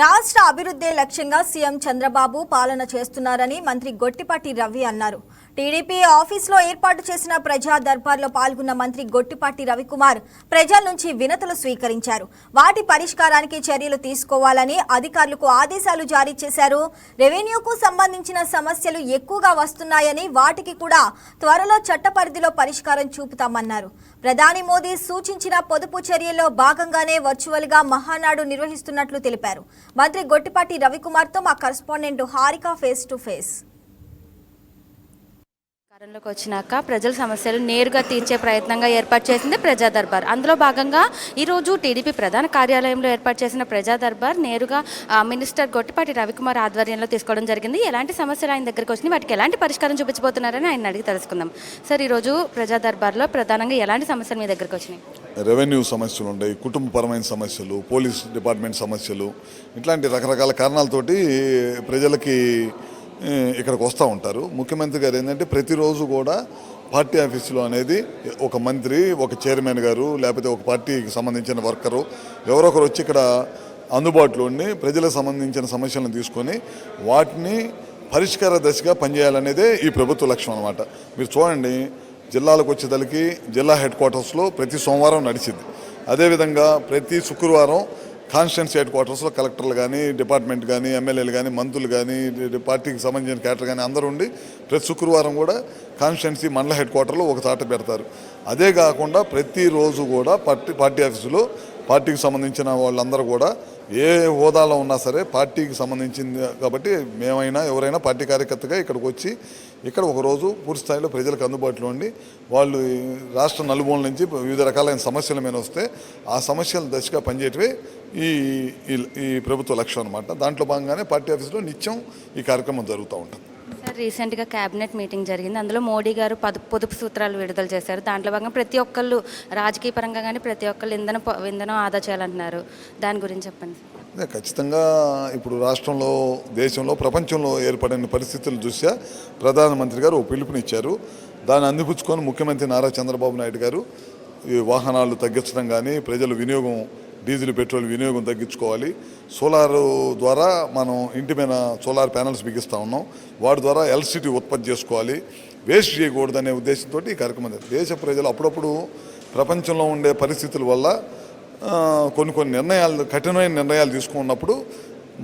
రాష్ట్ర అభివృద్ధి లక్ష్యంగా సీఎం చంద్రబాబు పాలన చేస్తున్నారని మంత్రి గొట్టిపాటి రవి అన్నారు. టీడీపీ ఆఫీసులో ఏర్పాటు చేసిన ప్రజా దర్బార్లో పాల్గొన్న మంత్రి గొట్టిపాటి రవికుమార్ ప్రజల నుంచి వినతులు స్వీకరించారు. వాటి పరిష్కారానికి చర్యలు తీసుకోవాలని అధికారులకు ఆదేశాలు జారీ చేశారు. రెవెన్యూకు సంబంధించిన సమస్యలు ఎక్కువగా వస్తున్నాయని వాటికి కూడా త్వరలో చట్ట పరిధిలో పరిష్కారం చూపుతామన్నారు. ప్రధాని మోదీ సూచించిన పొదుపు చర్యల్లో భాగంగానే వర్చువల్ గా మహానాడు నిర్వహిస్తున్నట్లు తెలిపారు. మంత్రి గొట్టిపాటి రవికుమార్తో మా correspondent Harika face to face. అధికారంలోకి వచ్చినాక ప్రజల సమస్యలు నేరుగా తీర్చే ప్రయత్నంగా ఏర్పాటు చేసింది ప్రజా దర్బార్. అందులో భాగంగా ఈరోజు టీడీపీ ప్రధాన కార్యాలయంలో ఏర్పాటు చేసిన ప్రజా దర్బార్ నేరుగా మినిస్టర్ గొట్టిపాటి రవికుమార్ ఆధ్వర్యంలో తీసుకోవడం జరిగింది. ఎలాంటి సమస్యలు ఆయన దగ్గరికి వచ్చినాయి, వాటికి ఎలాంటి పరిష్కారం చూపించబోతున్నారని ఆయన అడిగి తెలుసుకుందాం. సార్, ఈరోజు ప్రజా దర్బార్లో ప్రధానంగా ఎలాంటి సమస్యలు మీ దగ్గరికి వచ్చినాయి? రెవెన్యూ సమస్యలు ఉన్నాయి, కుటుంబపరమైన సమస్యలు, పోలీస్ డిపార్ట్మెంట్ సమస్యలు, ఇట్లాంటి రకరకాల కారణాలతోటి ప్రజలకి ఇక్కడికి వస్తూ ఉంటారు. ముఖ్యమంత్రి గారు ఏంటంటే ప్రతిరోజు కూడా పార్టీ ఆఫీసులో అనేది ఒక మంత్రి, ఒక చైర్మన్ గారు, లేకపోతే ఒక పార్టీకి సంబంధించిన వర్కరు ఎవరొకరు వచ్చి ఇక్కడ అందుబాటులో ఉండి ప్రజలకు సంబంధించిన సమస్యలను తీసుకొని వాటిని పరిష్కార దశగా పనిచేయాలనేదే ఈ ప్రభుత్వ లక్ష్యం అన్నమాట. మీరు చూడండి, జిల్లాలకు వచ్చేదలికి జిల్లా హెడ్ క్వార్టర్స్లో ప్రతి సోమవారం నడిచింది. అదేవిధంగా ప్రతి శుక్రవారం కాన్స్టిట్యున్సీ హెడ్ క్వార్టర్స్లో కలెక్టర్లు కానీ, డిపార్ట్మెంట్ కానీ, ఎమ్మెల్యేలు కానీ, మంత్రులు కానీ, పార్టీకి సంబంధించిన క్యాటర్ కానీ అందరూ ఉండి ప్రతి శుక్రవారం కూడా కాన్స్టిట్యున్సీ మండల హెడ్ క్వార్టర్లో ఒక తాట పెడతారు. అదే కాకుండా ప్రతిరోజు కూడా పార్టీ ఆఫీసులో పార్టీకి సంబంధించిన వాళ్ళందరూ కూడా ఏ హోదాలో ఉన్నా సరే పార్టీకి సంబంధించింది కాబట్టి మేమైనా ఎవరైనా పార్టీ కార్యకర్తగా ఇక్కడికి వచ్చి ఇక్కడ ఒకరోజు పూర్తి స్థాయిలో ప్రజలకు అందుబాటులో ఉండి వాళ్ళు రాష్ట్ర నలుమూల నుంచి వివిధ రకాలైన సమస్యల మీద వస్తే ఆ సమస్యల దశగా పనిచేయటమే ఈ ప్రభుత్వ లక్ష్యం అనమాట. దాంట్లో భాగంగానే పార్టీ ఆఫీసులో నిత్యం ఈ కార్యక్రమం జరుగుతూ ఉంటుంది. సార్, రీసెంట్గా క్యాబినెట్ మీటింగ్ జరిగింది. అందులో మోడీ గారు పొదుపు సూత్రాలు విడుదల చేశారు. దాంట్లో భాగంగా ప్రతి ఒక్కళ్ళు రాజకీయ పరంగా కానీ ప్రతి ఒక్కళ్ళు ఇంధనం ఆదా చేయాలంటున్నారు. దాని గురించి చెప్పండి. ఖచ్చితంగా ఇప్పుడు రాష్ట్రంలో, దేశంలో, ప్రపంచంలో ఏర్పడిన పరిస్థితులు చూసా ప్రధానమంత్రి గారు ఒక పిలుపునిచ్చారు. దాన్ని అందిపుచ్చుకొని ముఖ్యమంత్రి నారా చంద్రబాబు నాయుడు గారు ఈ వాహనాలు తగ్గించడం కానీ, ప్రజల వినియోగం, డీజిల్ పెట్రోల్ వినియోగం తగ్గించుకోవాలి, సోలార్ ద్వారా మనం ఇంటి మీద సోలార్ ప్యానల్స్ బిగిస్తూ ఉన్నాం, వాటి ద్వారా ఎలక్ట్రిసిటీ ఉత్పత్తి చేసుకోవాలి, వేస్ట్ చేయకూడదనే ఉద్దేశంతో ఈ కార్యక్రమం. దేశ ప్రజలు అప్పుడప్పుడు ప్రపంచంలో ఉండే పరిస్థితుల వల్ల కొన్ని నిర్ణయాలు, కఠినమైన నిర్ణయాలు తీసుకున్నప్పుడు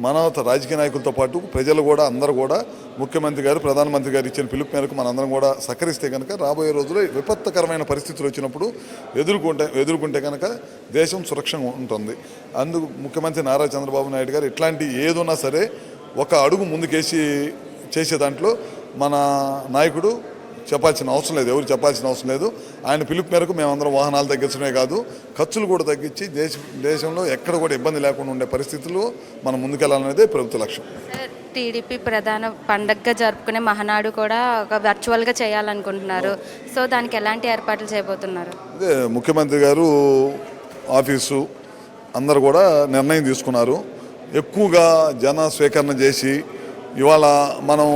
మన రాజకీయ నాయకులతో పాటు ప్రజలు కూడా అందరూ కూడా ముఖ్యమంత్రి గారు, ప్రధానమంత్రి గారు ఇచ్చిన పిలుపు మేరకు మనందరం కూడా సహకరిస్తే కనుక రాబోయే రోజుల్లో విపత్కరమైన పరిస్థితులు వచ్చినప్పుడు ఎదుర్కొంటే కనుక దేశం సురక్షంగా ఉంటుంది. అందుకు ముఖ్యమంత్రి నారా చంద్రబాబు నాయుడు గారు ఇట్లాంటి ఏదున్నా సరే ఒక అడుగు ముందుకేసి చేసే దాంట్లో మన నాయకుడు చెప్పాల్సిన అవసరం లేదు, ఎవరు చెప్పాల్సిన అవసరం లేదు. ఆయన పిలుపు మేరకు మేమందరం వాహనాలు తగ్గించడమే కాదు, ఖర్చులు కూడా తగ్గించి దేశంలో ఎక్కడ కూడా ఇబ్బంది లేకుండా ఉండే పరిస్థితుల్లో మనం ముందుకెళ్లాలనేదే ప్రభుత్వ లక్ష్యం. టీడీపీ ప్రధాన పండగగా జరుపుకునే మహానాడు కూడా ఒక వర్చువల్గా చేయాలనుకుంటున్నారు. సో దానికి ఎలాంటి ఏర్పాట్లు చేయబోతున్నారు? అదే ముఖ్యమంత్రి గారు ఆఫీసు అందరూ కూడా నిర్ణయం తీసుకున్నారు. ఎక్కువగా జన స్వీకరణ చేసి ఇవాళ మనం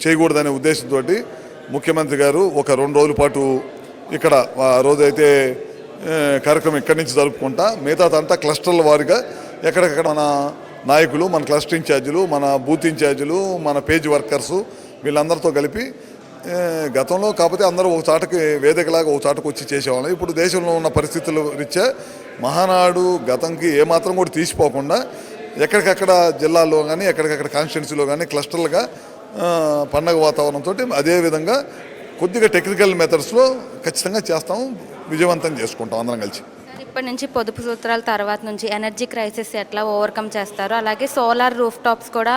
చేయకూడదనే ఉద్దేశంతో ముఖ్యమంత్రి గారు ఒక 2 రోజుల పాటు ఇక్కడ రోజైతే కార్యక్రమం ఇక్కడి నుంచి జరుపుకుంటా మిగతాదంతా క్లస్టర్ల వారిగా ఎక్కడెక్కడ మన నాయకులు, మన క్లస్టర్ ఇన్ఛార్జీలు, మన బూత్ ఇన్ఛార్జీలు, మన పేజ్ వర్కర్సు వీళ్ళందరితో కలిపి గతంలో కాకపోతే అందరూ ఒక చాటకి వేదికలాగా ఒక చాటకు వచ్చి చేసేవాళ్ళం. ఇప్పుడు దేశంలో ఉన్న పరిస్థితుల రీత్యా మహానాడు గతంకి ఏమాత్రం కూడా తీసిపోకుండా ఎక్కడికక్కడ జిల్లాల్లో కానీ, ఎక్కడికక్కడ కాన్స్టిట్యున్సీలో కానీ క్లస్టర్లుగా పండగ వాతావరణంతో అదేవిధంగా కొద్దిగా టెక్నికల్ మెథడ్స్లో ఖచ్చితంగా చేస్తాము, విజయవంతం చేసుకుంటాం అందరం కలిసి. ఇప్పటి నుంచి పొదుపు సూత్రాల తర్వాత నుంచి ఎనర్జీ క్రైసిస్ ఎట్లా ఓవర్కమ్ చేస్తారు, అలాగే సోలార్ రూఫ్ టాప్స్ కూడా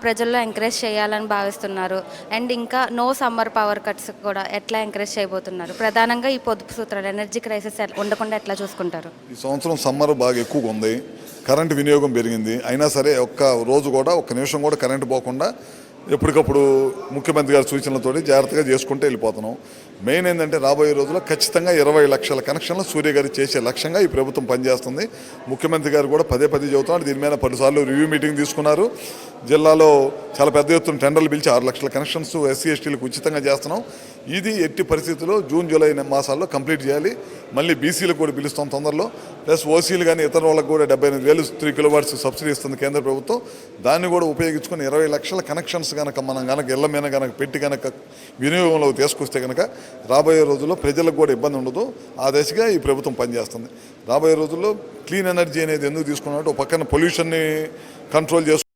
ప్రజల్లో ఎంకరేజ్ చేయాలని భావిస్తున్నారు. అండ్ ఇంకా నో సమ్మర్ పవర్ కట్స్ కూడా ఎట్లా ఎంకరేజ్ చేయబోతున్నారు? ప్రధానంగా ఈ పొదుపు సూత్రాలు ఎనర్జీ క్రైసిస్ ఉండకుండా ఎట్లా చూసుకుంటారు? ఈ సంవత్సరం సమ్మర్ బాగా ఎక్కువగా ఉంది, కరెంటు వినియోగం పెరిగింది. అయినా సరే ఒక్క రోజు కూడా, ఒక్క నిమిషం కూడా కరెంటు పోకుండా ఎప్పటికప్పుడు ముఖ్యమంత్రి గారి సూచనలతో జాగ్రత్తగా చేసుకుంటూ వెళ్ళిపోతున్నాం. మెయిన్ ఏంటంటే రాబోయే రోజుల్లో ఖచ్చితంగా 20 లక్షల కనెక్షన్లు సూర్య గారు చేసే లక్ష్యంగా ఈ ప్రభుత్వం పనిచేస్తుంది. ముఖ్యమంత్రి గారు కూడా పదే చెబుతున్నారు. దీని మీద 10 సార్లు రివ్యూ మీటింగ్ తీసుకున్నారు. జిల్లాలో చాలా పెద్ద ఎత్తున టెండర్లు పిలిచి 6 లక్షల కనెక్షన్స్ ఎస్సీ ఎస్టీలకు ఉచితంగా చేస్తున్నాం. ఇది ఎట్టి పరిస్థితుల్లో జూన్ జూలై మాసాల్లో కంప్లీట్ చేయాలి. మళ్ళీ బీసీలకు కూడా పిలుస్తాం తొందరలో. ప్లస్ ఓసీలు కానీ ఇతర వాళ్ళకు కూడా 78,000 3 కిలోవాట్స్ సబ్సిడీ ఇస్తుంది కేంద్ర ప్రభుత్వం. దాన్ని కూడా ఉపయోగించుకొని 20 లక్షల కనెక్షన్స్ కనుక మనం కనుక ఇళ్ల మీద కనుక పెట్టి కనుక వినియోగంలోకి తీసుకొస్తే కనుక రాబోయే రోజుల్లో ప్రజలకు కూడా ఇబ్బంది ఉండదు. ఆ దశగా ఈ ప్రభుత్వం పనిచేస్తుంది. రాబోయే రోజుల్లో క్లీన్ ఎనర్జీ అనేది ఎందుకు తీసుకున్నట్టు ఒక పక్కన పొల్యూషన్ని కంట్రోల్ చేసుకుంటూ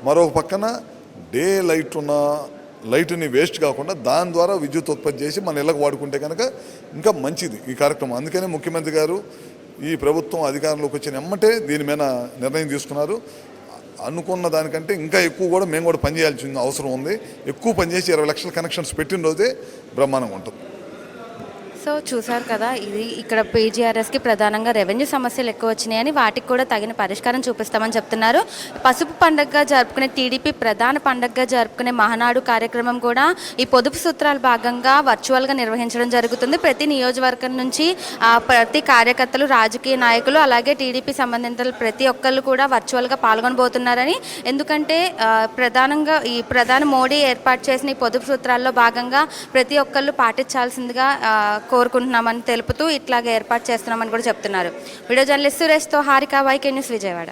మరొక పక్కన డే లైట్ ఉన్న లైట్ని వేస్ట్ కాకుండా దాని ద్వారా విద్యుత్ ఉత్పత్తి చేసి మన ఇళ్ళకు వాడుకుంటే కనుక ఇంకా మంచిది ఈ కార్యక్రమం. అందుకనే ముఖ్యమంత్రి గారు ఈ ప్రభుత్వం అధికారంలోకి వచ్చిన ఎమ్మటే దీని మీద నిర్ణయం తీసుకున్నారు. అనుకున్న దానికంటే ఇంకా ఎక్కువ కూడా మేము కూడా పనిచేయాల్సిన అవసరం ఉంది. ఎక్కువ పనిచేసి 20 లక్షల కనెక్షన్స్ పెట్టిన రోజే బ్రహ్మాండంగా ఉంటుంది. సో చూసారు కదా, ఇది ఇక్కడ పీజీఆర్ఎస్కి ప్రధానంగా రెవెన్యూ సమస్యలు ఎక్కువ వచ్చినాయని వాటికి కూడా తగిన పరిష్కారం చూపిస్తామని చెప్తున్నారు. పసుపు పండుగగా జరుపుకునే టీడీపీ ప్రధాన పండుగగా జరుపుకునే మహానాడు కార్యక్రమం కూడా ఈ పొదుపు సూత్రాల భాగంగా వర్చువల్గా నిర్వహించడం జరుగుతుంది. ప్రతి నియోజకవర్గం నుంచి ప్రతి కార్యకర్తలు, రాజకీయ నాయకులు, అలాగే టీడీపీ సంబంధిత ప్రతి ఒక్కళ్ళు కూడా వర్చువల్గా పాల్గొనబోతున్నారని, ఎందుకంటే ప్రధానంగా ఈ ప్రధాని మోడీ ఏర్పాటు చేసిన ఈ పొదుపు సూత్రాల్లో భాగంగా ప్రతి ఒక్కళ్ళు పాటించాల్సిందిగా కోరుకుంటున్నామని తెలుపుతూ ఇట్లాగే ఏర్పాటు చేస్తున్నామని కూడా చెప్తున్నారు. వీడియో జర్నలిస్ట్ సురేష్తో హారిక, వైకే న్యూస్, విజయవాడ.